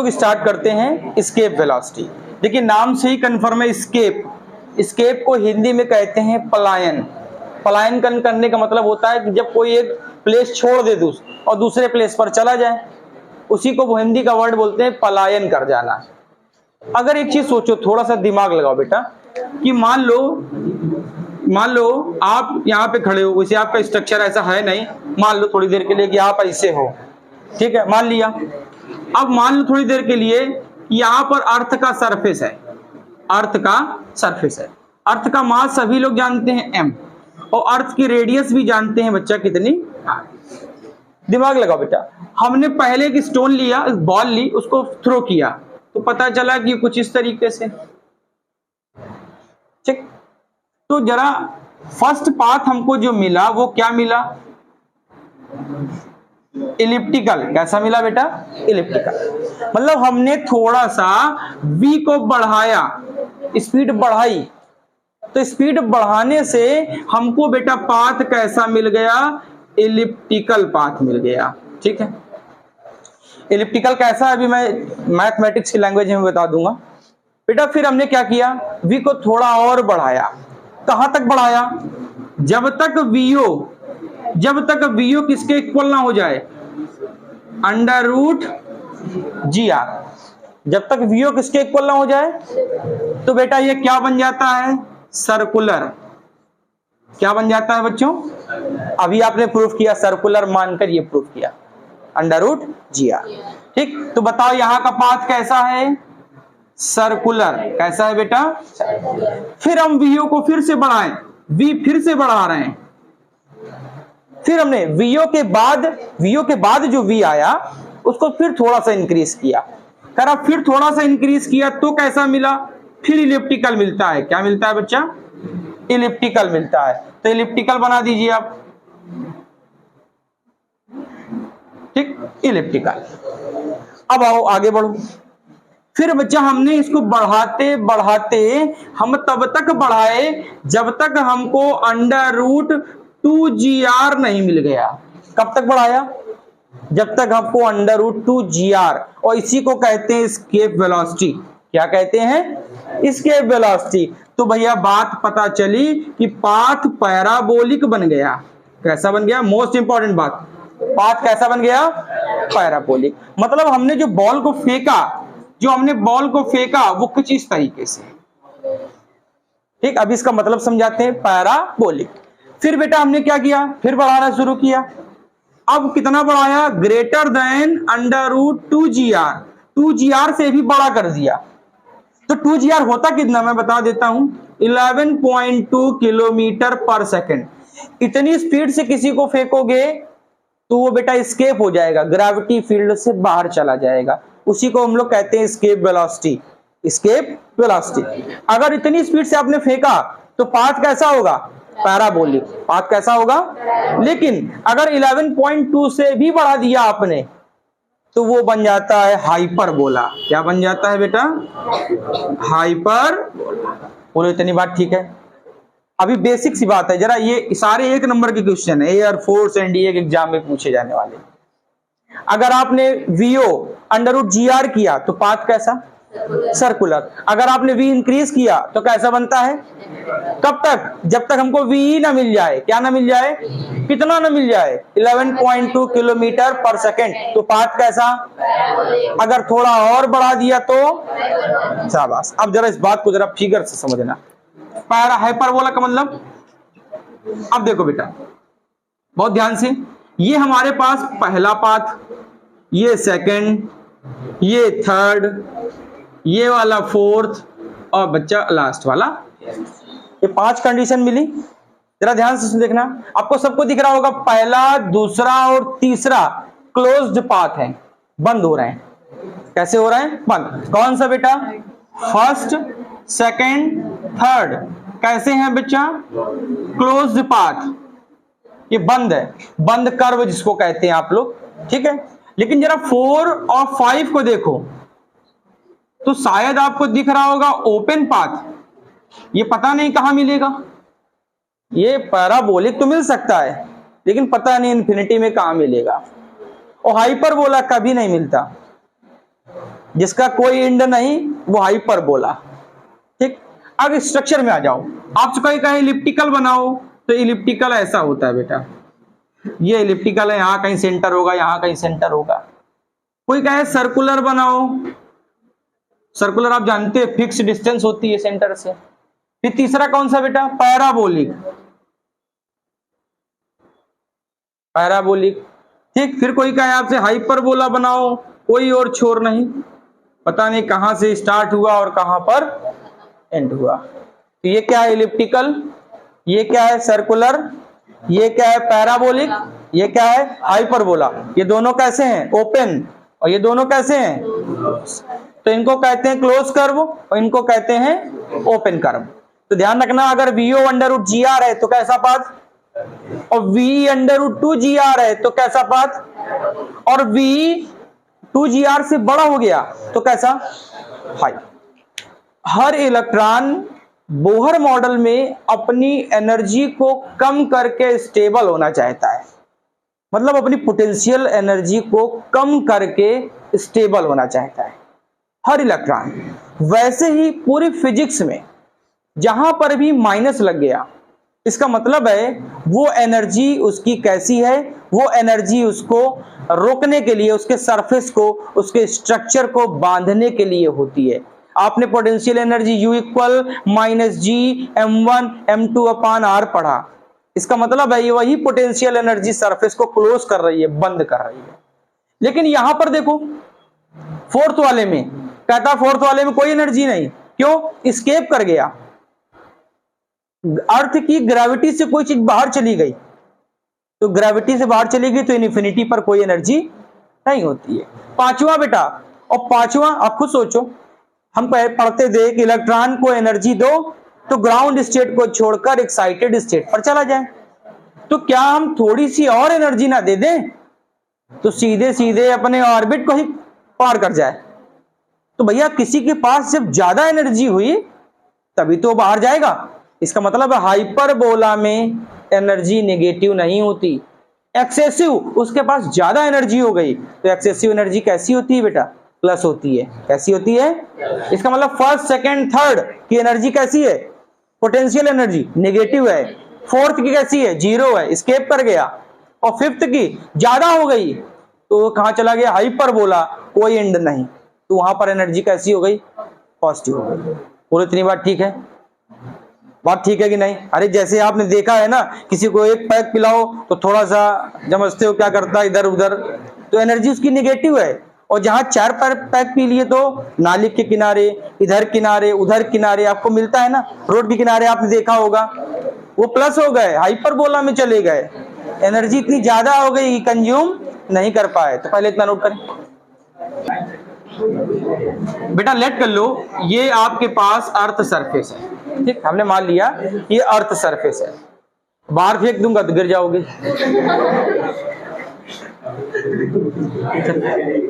लोग स्टार्ट करते हैं स्केप वेलोसिटी। देखिए नाम से ही कन्फर्म है, स्केप। स्केप को हिंदी में कहते हैं पलायन। पलायन करने का मतलब होता है कि जब कोई एक प्लेस छोड़ दे और दूसरे प्लेस पर चला जाए, उसी को वो हिंदी का वर्ड बोलते हैं पलायन कर जाना। अगर एक चीज सोचो, थोड़ा सा दिमाग लगाओ बेटा, कि मान लो आप यहाँ पे खड़े हो, वैसे आपका स्ट्रक्चर ऐसा है नहीं, मान लो थोड़ी देर के लिए कि आप ऐसे हो, ठीक है, मान लिया। अब मान लो थोड़ी देर के लिए यहाँ पर अर्थ का सरफेस है, अर्थ का सरफेस है। अर्थ का मास सभी लोग जानते हैं m, और अर्थ की रेडियस भी जानते हैं बच्चा कितनी। दिमाग लगाओ बेटा, हमने पहले एक स्टोन लिया, बॉल ली, उसको थ्रो किया तो पता चला कि कुछ इस तरीके से, ठीक। तो जरा फर्स्ट पाथ हमको जो मिला वो क्या मिला? इलिप्टिकल। कैसा मिला बेटा? इलिप्टिकल। मतलब हमने थोड़ा सा v को बढ़ाया, स्पीड बढ़ाई, तो स्पीड बढ़ाने से हमको बेटा पाथ कैसा मिल गया? इलिप्टिकल पाथ मिल गया, ठीक है। इलिप्टिकल कैसा है अभी मैं मैथमेटिक्स की लैंग्वेज में बता दूंगा बेटा। फिर हमने क्या किया? v को थोड़ा और बढ़ाया। कहां तक बढ़ाया? जब तक vo किसके इक्वल ना हो जाए? Under root G R. जब तक vo किसके इक्वल ना हो जाए, तो बेटा ये क्या बन जाता है? सर्कुलर। क्या बन जाता है बच्चों? अभी आपने प्रूफ किया, सर्कुलर मानकर ये प्रूफ किया, अंडर रूट जी आर, ठीक। तो बताओ यहां का पाथ कैसा है? सर्कुलर। कैसा है बेटा? फिर हम vo को फिर से बढ़ाएं, v फिर से बढ़ा रहे हैं। फिर हमने vo के बाद जो v आया उसको फिर थोड़ा सा इंक्रीज किया। करा फिर थोड़ा सा इंक्रीज किया तो कैसा मिला? फिर इलिप्टिकल मिलता है। क्या मिलता है बच्चा? इलिप्टिकल मिलता है। तो इलिप्टिकल बना दीजिए आप, ठीक, इलिप्टिकल। अब आओ आगे बढ़ो। फिर बच्चा हमने इसको बढ़ाते बढ़ाते हम तब तक बढ़ाए जब तक हमको अंडर रूट 2gr नहीं मिल गया। कब तक बढ़ाया? जब तक हमको अंडर रूट 2gr, और इसी को कहते हैं एस्केप वेलोसिटी। क्या कहते हैं? Escape velocity. तो भैया बात पता चली कि पाथ पैराबोलिक बन गया। कैसा बन गया? मोस्ट इंपॉर्टेंट बात, पाथ कैसा बन गया? पैराबोलिक। मतलब हमने जो बॉल को फेंका वो कुछ इस तरीके से, ठीक। अब इसका मतलब समझाते हैं, पैराबोलिक। फिर बेटा हमने क्या किया? फिर बढ़ाना शुरू किया। अब कितना बढ़ाया? Greater than under root 2gr। 2gr से भी बड़ा कर दिया। तो 2gr होता कितना मैं बता देता हूं, 11.2 किलोमीटर पर सेकेंड। इतनी स्पीड से किसी को फेंकोगे तो वो बेटा एस्केप हो जाएगा, ग्रेविटी फील्ड से बाहर चला जाएगा। उसी को हम लोग कहते हैं एस्केप वेलोसिटी। Escape velocity. अगर इतनी स्पीड से आपने फेंका तो पाथ कैसा होगा? पैराबोलिक। पाथ कैसा होगा? लेकिन अगर 11.2 से भी बढ़ा दिया आपने तो वो बन जाता है हाइपरबोला। क्या बन जाता है बेटा? हाइपरबोला। बोलो इतनी बात ठीक है? अभी बेसिक सी बात है, जरा ये सारे 1 नंबर के क्वेश्चन है, एयरफोर्स एनडीए के एग्जाम में पूछे जाने वाले। अगर आपने vo अंडर रूट gr किया तो पाथ कैसा? सर्कुलर। अगर आपने v इंक्रीज किया तो कैसा बनता है? कब तक? जब तक हमको v ना मिल जाए। क्या ना मिल जाए? कितना ना मिल जाए? 11.2 किलोमीटर पर सेकेंड। तो पाथ कैसा? अगर थोड़ा और बढ़ा दिया तो शाबाश। अब जरा इस बात को जरा फिगर से समझना। पैरा हाइपरबोला का मतलब, अब देखो बेटा बहुत ध्यान से, ये हमारे पास पहला पाथ, ये सेकंड, ये थर्ड, ये वाला फोर्थ, और बच्चा लास्ट वाला। ये 5 कंडीशन मिली। जरा ध्यान से देखना, आपको सबको दिख रहा होगा पहला, दूसरा और तीसरा क्लोज्ड पाथ है, बंद हो रहे हैं। कैसे हो रहे हैं? बंद। कौन सा बेटा? फर्स्ट, सेकंड, थर्ड कैसे हैं बच्चा? Closed path. ये बंद है, बंद कर्व जिसको कहते हैं आप लोग, ठीक है। लेकिन जरा 4 और 5 को देखो तो शायद आपको दिख रहा होगा ओपन पाथ। ये पता नहीं कहां मिलेगा। ये पैराबोलिक तो मिल सकता है लेकिन पता नहीं इन्फिनिटी में कहां मिलेगा। और हाइपरबोला कभी नहीं मिलता। जिसका कोई एंड नहीं वो हाइपरबोला। ठीक, अब स्ट्रक्चर में आ जाओ। आपसे कोई कहे इलिप्टिकल बनाओ तो इलिप्टिकल ऐसा होता है बेटा, ये इलिप्टिकल है, यहां कहीं सेंटर होगा, यहां कहीं सेंटर होगा। कोई कहे सर्कुलर बनाओ, सर्कुलर आप जानते हैं फिक्स डिस्टेंस होती है सेंटर से। फिर तीसरा कौन सा बेटा, पैराबोलिक, पैराबोलिक। ठीक, फिर कोई कहे आपसे हाइपरबोला बनाओ, कोई और छोर नहीं, पता नहीं कहां से स्टार्ट हुआ और कहां पर एंड हुआ। तो ये क्या है इलिप्टिकल, ये क्या है सर्कुलर, ये क्या है पैराबोलिक, ये क्या है हाइपरबोला। ये दोनों कैसे हैं, ओपन, और ये दोनों कैसे हैं, तो इनको कहते हैं क्लोज कर्व और इनको कहते हैं ओपन कर्व। तो ध्यान रखना, अगर VO अंडर जी आर है तो कैसा पाथ, और V अंडर 2GR है तो कैसा पाथ, और V 2GR से बड़ा हो गया तो कैसा, हाई। हर इलेक्ट्रॉन बोहर मॉडल में अपनी एनर्जी को कम करके स्टेबल होना चाहता है, मतलब अपनी पोटेंशियल एनर्जी को कम करके स्टेबल होना चाहता है हर इलेक्ट्रॉन। वैसे ही पूरी फिजिक्स में जहां पर भी माइनस लग गया, इसका मतलब है वो एनर्जी उसकी कैसी है, वो एनर्जी उसको रोकने के लिए, उसके सरफेस को, उसके स्ट्रक्चर को बांधने के लिए होती है। आपने potential energy U equal minus G M1 M2 upon R पढ़ा, इसका मतलब है ये वही पोटेंशियल एनर्जी सरफेस को क्लोज कर रही है, बंद कर रही है। लेकिन यहां पर देखो फोर्थ वाले में कहता, फोर्थ वाले में कोई एनर्जी नहीं, क्यों, स्केप कर गया, अर्थ की ग्रेविटी से कोई चीज बाहर चली गई, तो ग्रेविटी से बाहर चली गई तो इन्फिनिटी पर कोई एनर्जी नहीं होती है। पांचवा बेटा, और पांचवा आप खुद सोचो, हम पढ़ते थे कि इलेक्ट्रॉन को एनर्जी दो तो ग्राउंड स्टेट को छोड़कर एक्साइटेड स्टेट पर चला जाए, तो क्या हम थोड़ी सी और एनर्जी ना दे दें तो सीधे सीधे अपने ऑर्बिट को ही पार कर जाए। तो भैया किसी के पास जब ज्यादा एनर्जी हुई तभी तो बाहर जाएगा। इसका मतलब है हाइपरबोला में एनर्जी नेगेटिव नहीं होती, एक्सेसिव, उसके पास ज्यादा एनर्जी हो गई तो एक्सेसिव एनर्जी कैसी होती है बेटा, प्लस होती है। कैसी होती है, इसका मतलब फर्स्ट सेकंड थर्ड की एनर्जी कैसी है, पोटेंशियल एनर्जी नेगेटिव है, फोर्थ की कैसी है, जीरो है, स्केप कर गया, और फिफ्थ की ज्यादा हो गई तो कहां चला गया, हाइपरबोला, कोई एंड नहीं, तो वहां पर एनर्जी कैसी हो गई, पॉजिटिव हो गई। बोलो इतनी बात ठीक है, बात ठीक है कि नहीं। अरे जैसे आपने देखा है ना, किसी को एक पैक पिलाओ तो थोड़ा सा समझते हो क्या करता है इधर उधर, तो एनर्जी उसकी नेगेटिव है। और जहां 4 पैक पी लिए तो नाली के किनारे, इधर किनारे, उधर किनारे आपको मिलता है ना, रोड के किनारे आपने देखा होगा, वो प्लस हो गए, हाइपरबोला में चले गए, एनर्जी इतनी ज्यादा हो गई कंज्यूम नहीं कर पाए। तो पहले इतना नोट करें बेटा, लेट कर लो, ये आपके पास अर्थ सरफेस है, ठीक, हमने मान लिया ये अर्थ सरफेस है, बाहर फेंक दूंगा तो गिर जाओगे।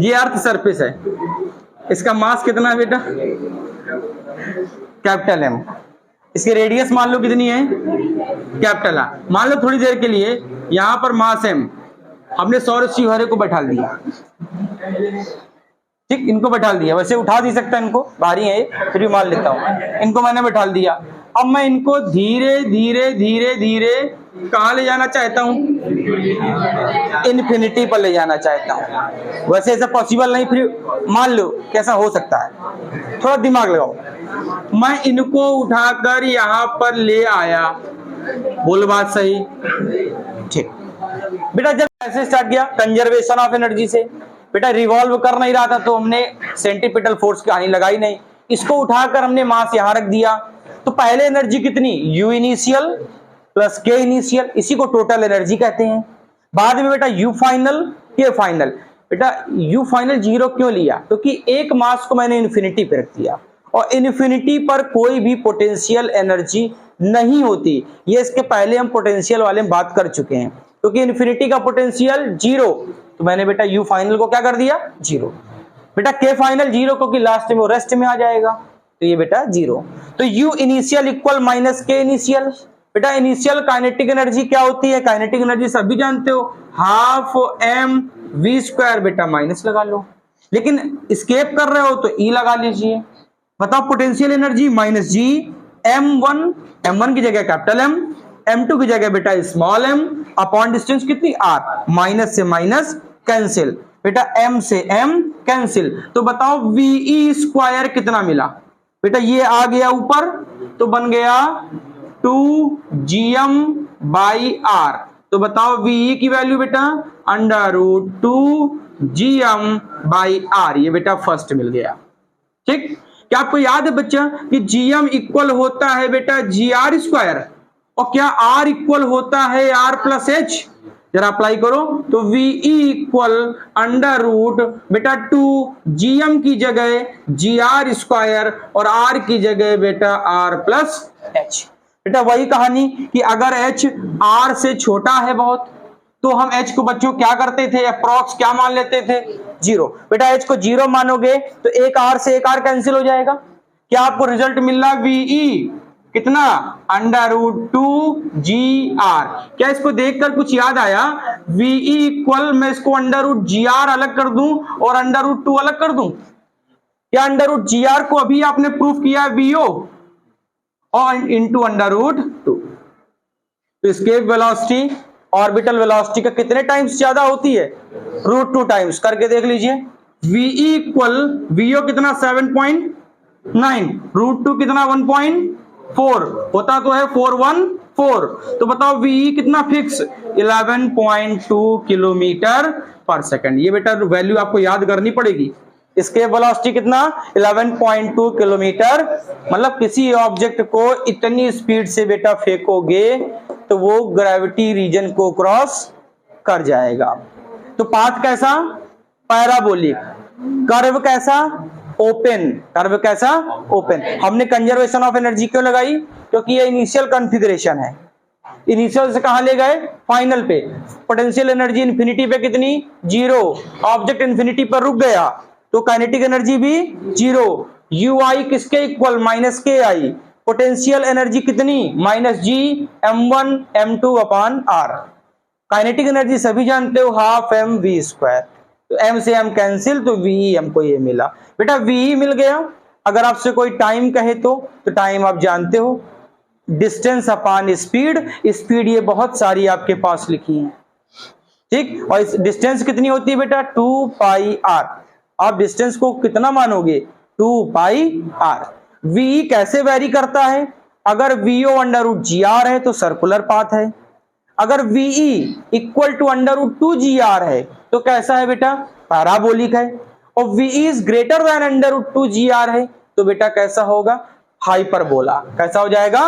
ये अर्थ सरफेस है, इसका मास कितना है बेटा, कैपिटल M, इसकी रेडियस मान लो कितनी है, कैपिटल R। मान लो थोड़ी देर के लिए यहां पर मास M, हमने सौर शिवहरे को बैठा दिया, ठीक, इनको बैठा दिया, वैसे उठा नहीं सकता, इनको भारी है फिर भी मान लेता हूं, इनको मैंने बैठा दिया। अब मैं इनको धीरे धीरे धीरे धीरे कहां ले जाना चाहता हूं, इन्फिनिटी पर ले जाना चाहता हूं। वैसे ऐसा पॉसिबल नहीं, फिर मान लो कैसा हो सकता है, थोड़ा दिमाग लगाओ। मैं इनको उठाकर यहां पर ले आया, बोल बात सही, ठीक बेटा। जब ऐसे स्टार्ट किया कंजर्वेशन ऑफ एनर्जी से, बेटा रिवॉल्व कर नहीं रहा था तो हमने सेंट्रीपिटल फोर्स की हानि लगाई नहीं, इसको उठाकर हमने मास यहां रख दिया, तो पहले एनर्जी कितनी, U initial plus K initial, इसी को टोटल एनर्जी कहते हैं। बाद में बेटा U फाइनल, K फाइनल। बेटा U फाइनल 0 क्यों लिया, क्योंकि एक मास को मैंने इन्फिनिटी पे रख दिया, और इन्फिनिटी पर कोई भी पोटेंशियल एनर्जी नहीं होती। ये इसके पहले हम पोटेंशियल वाले में बात कर चुके हैं, क्योंकि इन्फिनिटी का पोटेंशियल 0, तो मैंने बेटा U फाइनल को क्या कर दिया, 0। बेटा K फाइनल 0, क्योंकि लास्ट में वो रेस्ट में आ जाएगा, तो ये बेटा 0। तो U initial equal minus K initial. बेटा इनिशियल काइनेटिक एनर्जी क्या होती है, काइनेटिक एनर्जी सभी जानते हो, हाफ M V स्क्वायर, बेटा माइनस लगा लो, लेकिन स्केप कर रहे हो तो ई लगा लीजिए। बताओ potential energy minus G m1 की जगह कैपिटल एम, m2 की जगह बेटा स्मॉल एम, अपॉन डिस्टेंस कितनी आर, माइनस से माइनस कैंसिल बेटा, m से m कैंसिल। तो बताओ VE स्क्वायर कितना मिला बेटा, ये आ गया ऊपर तो बन गया 2gm/r। तो बताओ VE की वैल्यू बेटा √2gm/r, ये बेटा फर्स्ट मिल गया। ठीक, क्या आपको याद है बच्चा कि gm इक्वल होता है बेटा gr स्क्वायर, और क्या r इक्वल होता है r प्लस h? जरा अप्लाई करो तो VE इक्वल √ बेटा 2gm की जगह gr स्क्वायर और r की जगह बेटा r प्लस h। बेटा वही कहानी कि अगर h r से छोटा है बहुत तो हम h को बच्चों क्या करते थे, अप्रॉक्स क्या मान लेते थे, 0। बेटा h को 0 मानोगे तो एक r से एक r कैंसिल हो जाएगा। क्या आपको रिजल्ट मिल रहा है VE कितना √2gr। क्या इसको देखकर कुछ याद आया? VE इक्वल मैं इसको √gr अलग कर दूं और √2 अलग कर दूं। क्या √gr को अभी आपने प्रूफ किया VO और इंटू √2। तो स्केप वेलोसिटी ऑर्बिटल वेलोसिटी का कितने टाइम्स ज्यादा होती है? √2 टाइम्स। करके देख लीजिए। VE इक्वल VO कितना 7.9, √2 कितना 1.4, होता तो है 414। तो बताओ VE कितना फिक्स 11.2 किलोमीटर पर सेकंड। ये बेटा वैल्यू आपको याद करनी पड़ेगी। स्केप वेलोसिटी कितना 11.2 किलोमीटर, मतलब किसी ऑब्जेक्ट को इतनी स्पीड से बेटा फेंकोगे तो वो ग्रेविटी रीजन को क्रॉस कर जाएगा। तो पाथ कैसा? पैराबोलिक। कर्व कैसा? ओपन। कर्व कैसा? ओपन। हमने कंजर्वेशन ऑफ एनर्जी क्यों लगाई? क्योंकि ये इनिशियल कॉन्फ़िगरेशन है। इनिशियल से कहां ले गए? फाइनल पे। पोटेंशियल एनर्जी इन्फिनिटी पे कितनी? 0। ऑब्जेक्ट इन्फिनिटी पर रुक गया तो काइनेटिक एनर्जी भी 0। ui किसके इक्वल? -ki। पोटेंशियल एनर्जी कितनी? -g m1 m2 upon r। Kinetic energy सभी जानते हो, हाफ mv²। तो m से m कैंसिल तो VE हमको ये मिला। बेटा VE मिल गया। अगर आपसे कोई टाइम कहे तो टाइम आप जानते हो, डिस्टेंस अपॉन स्पीड। स्पीड ये बहुत सारी आपके पास लिखी है, ठीक। और डिस्टेंस कितनी होती है बेटा? 2πr। आप डिस्टेंस को कितना मानोगे? 2πr। VE कैसे वेरी करता है? अगर VO √gr है तो सर्कुलर पाथ है। अगर VE इक्वल टू √2gr है तो कैसा है बेटा? पैराबोलिक है। और VE is greater than √2gr है तो बेटा कैसा होगा? हाइपरबोला। कैसा हो जाएगा?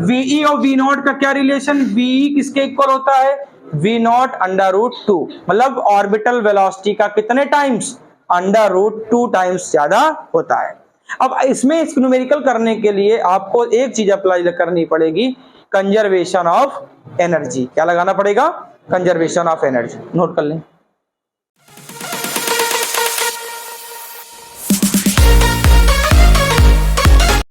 VE और V0 का क्या रिलेशन? VE किसके इक्वल होता है? V0 √2, मतलब ऑर्बिटल वेलोसिटी का कितने टाइम्स? √2 टाइम्स ज्यादा होता है। अब इसमें इसको न्यूमेरिकल करने के लिए आपको एक चीज अप्लाई करनी पड़ेगी, कंजर्वेशन ऑफ एनर्जी। क्या लगाना पड़ेगा? Conservation of energy. नोट कर लें।